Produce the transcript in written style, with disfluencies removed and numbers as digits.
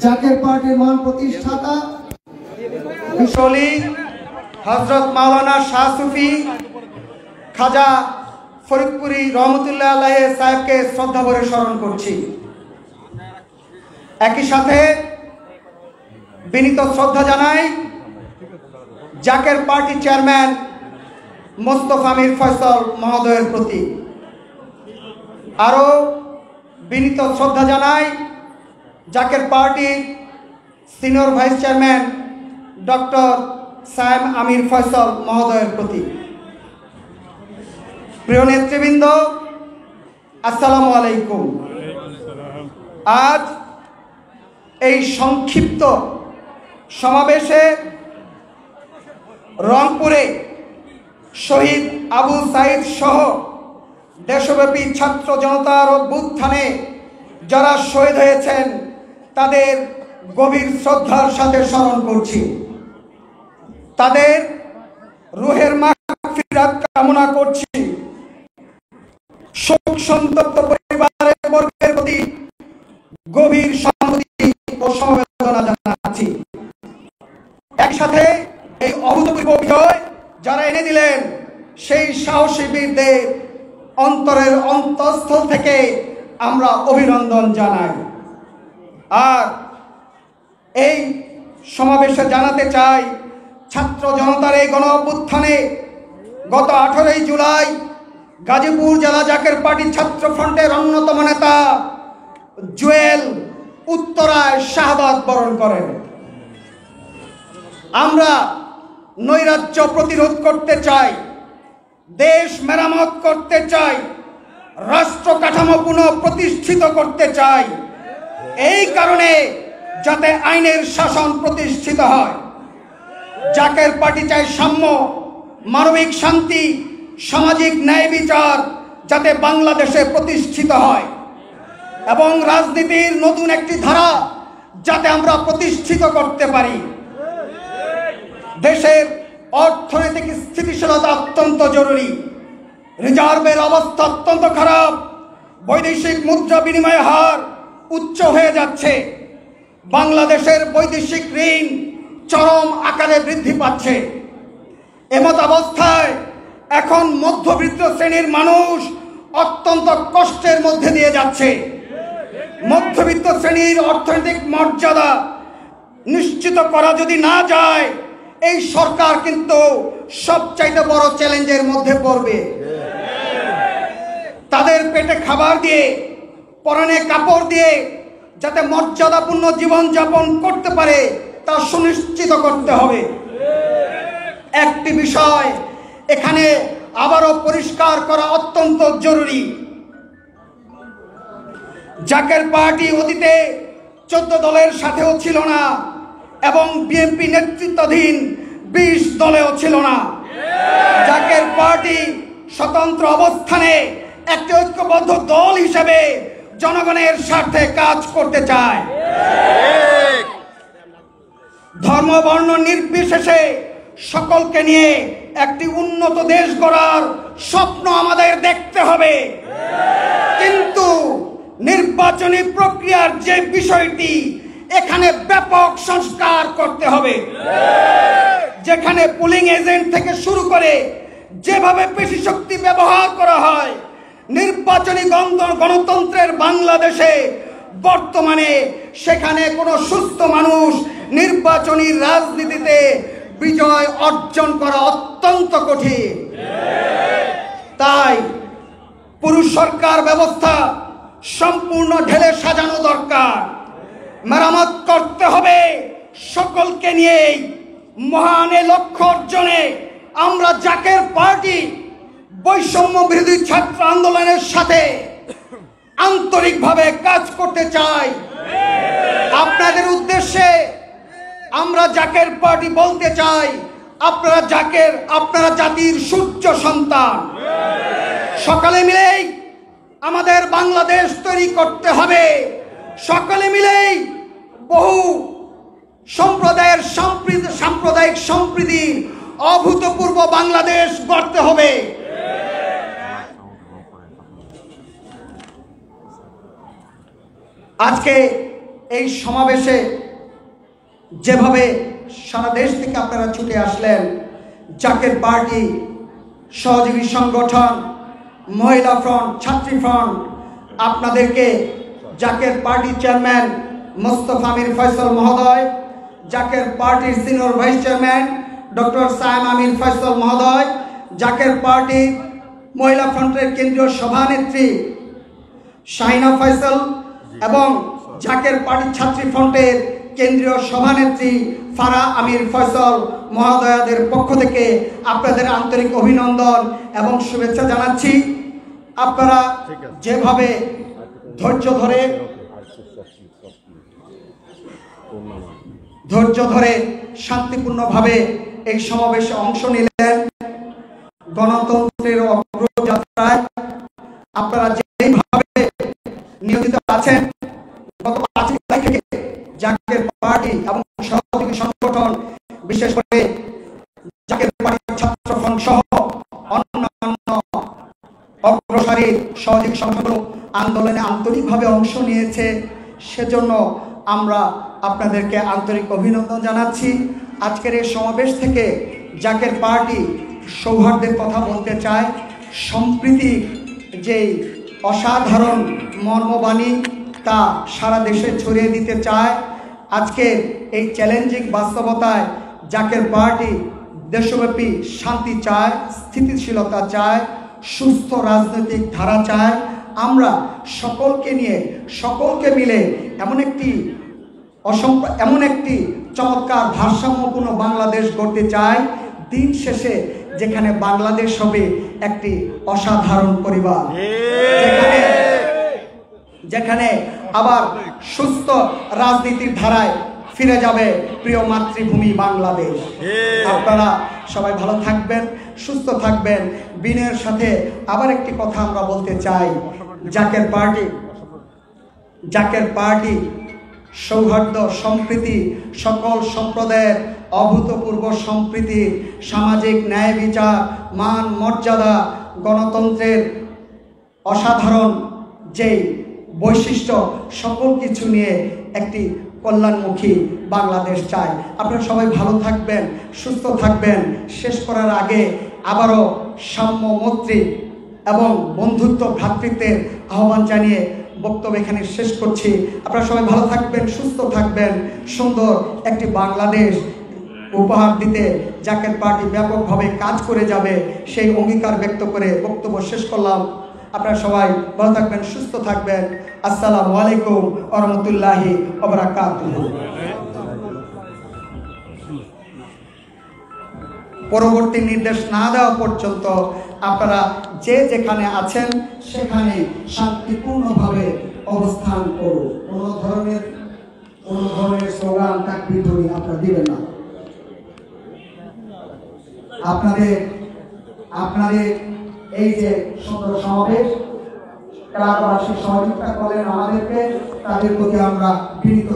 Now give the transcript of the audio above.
জাকের পার্টির মহান প্রতিষ্ঠাতা বিশ্বলি হযরত মাওলানা শাহ সুফি খাজা ফরিদপুরি রহমতুল্লাহ আলাইহি সাহেবকে শ্রদ্ধা ভরে স্মরণ করছি। একই সাথে বিনীত শ্রদ্ধা জানাই জাকের পার্টি চেয়ারম্যান মোস্তফা মির ফয়সাল মহোদয়ের প্রতি। আরও বিনীত শ্রদ্ধা জানাই জাকের পার্টির senior vice chairman doctor Sayem Amir Faisal মহোদয়ের প্রতি। প্রিয় নেতৃবৃন্দ, আসসালামু আলাইকুম। আজ এই সংক্ষিপ্ত সমাবেশে রংপুরে শহীদ আবু সাইদ সহ দেশব্যাপী ছাত্র জনতার অভ্যুত্থানে যারা শহীদ হয়েছেন তাদের গভীর শ্রদ্ধার সাথে স্মরণ করছি। তাদের রুহের মাগফিরাত কামনা করছি। শোক সন্তপ্ত পরিবারের বর্গের প্রতি গভীর সহানুভূতি ও সমবেদনা জানাচ্ছি। একসাথে এই অভূতপূর্ব বিজয় যারা এনে দিলেন সেই সাহসী বীরদের অন্তরের অন্তঃস্থল থেকে আমরা অভিনন্দন জানাই। আর এই সমাবেশে জানাতে চাই, ছাত্র জনতার এই গণ অভ্যুত্থানে গত 18 জুলাই গাজীপুর জেলা জাকের পার্টি ছাত্র ফ্রন্টের অন্যতম নেতা জুয়েল উত্তরায় শাহাদাত বরণ করেন। আমরা নৈরাজ্য প্রতিরোধ করতে চাই, দেশ মেরামত করতে চাই, রাষ্ট্র কাঠামো পুনঃ প্রতিষ্ঠিত করতে চাই। এই কারণে যাতে আইনের শাসন প্রতিষ্ঠিত হয়। জাকের পার্টি চাই সাম্য, মানবিক শান্তি, সামাজিক ন্যায় বিচার যাতে বাংলাদেশে প্রতিষ্ঠিত হয় এবং রাজনীতির নতুন একটি ধারা যাতে আমরা প্রতিষ্ঠিত করতে পারি। দেশের অর্থনৈতিক স্থিতিশীলতা অত্যন্ত জরুরি। রিজার্ভের অবস্থা অত্যন্ত খারাপ। বৈদেশিক মুদ্রা বিনিময় হার উচ্চ হয়ে যাচ্ছে। বাংলাদেশের বৈদেশিক ঋণ চরম আকারে বৃদ্ধি পাচ্ছে। এমত অবস্থায় এখন মধ্যবিত্ত শ্রেণীর মানুষ অত্যন্ত কষ্টের মধ্যে দিয়ে যাচ্ছে। মধ্যবিত্ত শ্রেণীর অর্থনৈতিক মর্যাদা নিশ্চিত করা যদি না যায়, এই সরকার কিন্তু সবচাইতে বড় চ্যালেঞ্জের মধ্যে পড়বে। তাদের পেটে খাবার দিয়ে, পরনে কাপড় দিয়ে যাতে মর্যাদাপূর্ণ জীবনযাপন করতে পারে তা সুনিশ্চিত করতে হবে। একটি বিষয় এখানে আবারও পরিষ্কার করা অত্যন্ত জরুরি। জাকের পার্টি অতীতে 14 দলের সাথেও ছিল না এবং বিএনপি নেতৃত্বাধীন 20 দলেও ছিল না। জাকের পার্টি স্বতন্ত্র অবস্থানে একটি ঐক্যবদ্ধ দল হিসেবে জনগণের স্বার্থে কাজ করতে চায়। ধর্ম বর্ণ নির্বিশেষে সকলকে নিয়ে একটি উন্নত দেশ গড়ার স্বপ্ন আমাদের দেখতে হবে। কিন্তু নির্বাচনী প্রক্রিয়ার যে বিষয়টি, এখানে ব্যাপক সংস্কার করতে হবে। যেখানে পুলিং এজেন্ট থেকে শুরু করে যেভাবে পেশি শক্তি ব্যবহার করা হয়, নির্বাচনী গণতন্ত্রের বাংলাদেশে বর্তমানে সেখানে কোনো সুস্থ মানুষ নির্বাচনী রাজনীতিতে বিজয় অর্জন করা অত্যন্ত কঠিন। তাই পুরুষ সরকার ব্যবস্থা সম্পূর্ণ ঢেলে সাজানো দরকার। মেরামত করতে হবে সকলকে নিয়েই। মহান এ লক্ষ্য অর্জনে আমরা জাকের পার্টি বৈষম্য বিরোধী ছাত্র আন্দোলনের সাথে আন্তরিকভাবে কাজ করতে চাই। আপনাদের উদ্দেশ্যে আমরা জাকের পার্টি বলতে চাই, আপনারা জাতির সূর্য সন্তান। সকালে মিলেই আমাদের বাংলাদেশ তৈরি করতে হবে। সকলে মিলেই বহু সাম্প্রদায়িক সম্প্রীতির অভূতপূর্ব বাংলাদেশ গড়তে হবে। আজকে এই সমাবেশে যেভাবে সারা দেশ থেকে আপনারা ছুটে আসলেন, জাকের পার্টি, সহযোগী সংগঠন, মহিলা ফ্রন্ট, ছাত্রী ফ্রন্ট, আপনাদেরকে জাকের পার্টি চেয়ারম্যান মোস্তফা আমির ফয়সাল মহোদয়, জাকের পার্টির senior vice chairman doctor Sayem Amir Faisal মহোদয়, জাকের পার্টি মহিলা ফ্রন্টের কেন্দ্রীয় সভানেত্রী শাহিনা ফয়সাল এবং জাকের পার্টি ছাত্রী ফ্রন্টের কেন্দ্রীয় সভানেত্রী ফারা আমির ফয়সাল মহোদয়াদের পক্ষ থেকে আপনাদের আন্তরিক অভিনন্দন এবং শুভেচ্ছা জানাচ্ছি। আপনারা যেভাবে ধৈর্য ধরে শান্তিপূর্ণভাবে এই সমাবেশে অংশ নিলেন, গণতন্ত্রের অগ্রযাত্রায় আপনারা যেভাবে নিয়োজিত আছেন, গত 5 জুলাই থেকে জাকের পার্টি এবং সহযোগী সংগঠন, বিশেষ করে জাকের পার্টি ছাত্র ফ্রন্ট সহ অন্যান্য অগ্রসারী সহযোগী সংগঠন আন্দোলনে আন্তরিকভাবে অংশ নিয়েছে। সেজন্য আমরা আপনাদেরকে আন্তরিক অভিনন্দন জানাচ্ছি। আজকের এই সমাবেশ থেকে জাকের পার্টি সৌহার্দ্যের কথা বলতে চায়, সম্প্রীতি যেই অসাধারণ মর্মবাণী তা সারা দেশে ছড়িয়ে দিতে চায়। আজকের এই চ্যালেঞ্জিং বাস্তবতায় জাকের পার্টি দেশব্যাপী শান্তি চায়, স্থিতিশীলতা চায়, সুস্থ রাজনৈতিক ধারা চায়। আমরা সকলকে নিয়ে, সকলকে মিলে এমন একটি চমৎকার ভারসাম্যপূর্ণ বাংলাদেশ গড়তে চাই, দিন শেষে যেখানে বাংলাদেশ হবে একটি অসাধারণ পরিবার, যেখানে আবার সুস্থ রাজনীতির ধারায় ফিরে যাবে প্রিয় মাতৃভূমি বাংলাদেশ। আপনারা সবাই ভালো থাকবেন, সুস্থ থাকবেন। বিনয়ের সাথে আবার একটি কথা আমরা বলতে চাই, জাকের পার্টি সৌহার্দ্য, সম্প্রীতি, সকল সম্প্রদায়ের অভূতপূর্ব সম্প্রীতি, সামাজিক ন্যায় বিচার, মান মর্যাদা, গণতন্ত্রের অসাধারণ যেই বৈশিষ্ট্য, সকল কিছু নিয়ে একটি কল্যাণমুখী বাংলাদেশ চাই। আপনারা সবাই ভালো থাকবেন, সুস্থ থাকবেন। শেষ করার আগে আবারও সাম্য, মৈত্রী এবং বন্ধুত্ব, ভ্রাতৃত্বের আহ্বান জানিয়ে বক্তব্য এখানে শেষ করছি। আপনারা সবাই ভালো থাকবেন, সুস্থ থাকবেন। সুন্দর একটি বাংলাদেশ উপহার দিতে জাকের পার্টি ব্যাপকভাবে কাজ করে যাবে, সেই অঙ্গীকার ব্যক্ত করে বক্তব্য শেষ করলাম। আপনারা সবাই ভালো থাকবেন, সুস্থ থাকবেন। আসসালামু আলাইকুম ওয়া রাহমাতুল্লাহি ওয়া বারাকাতুহু। পরবর্তী নির্দেশ না দেওয়া পর্যন্ত আপনারা যে যেখানে আছেন সেখানে শান্তিপূর্ণভাবে অবস্থান করুন। কোনো ধরনের স্লোগান, তাকবীর ধ্বনি আপনারা দিবেন না। আপনাদের এই যে সুন্দর সমাবেশ, এলাকাবাসী সহযোগিতা করলেন আমাদেরকে, তাদের প্রতি আমরা বিনীত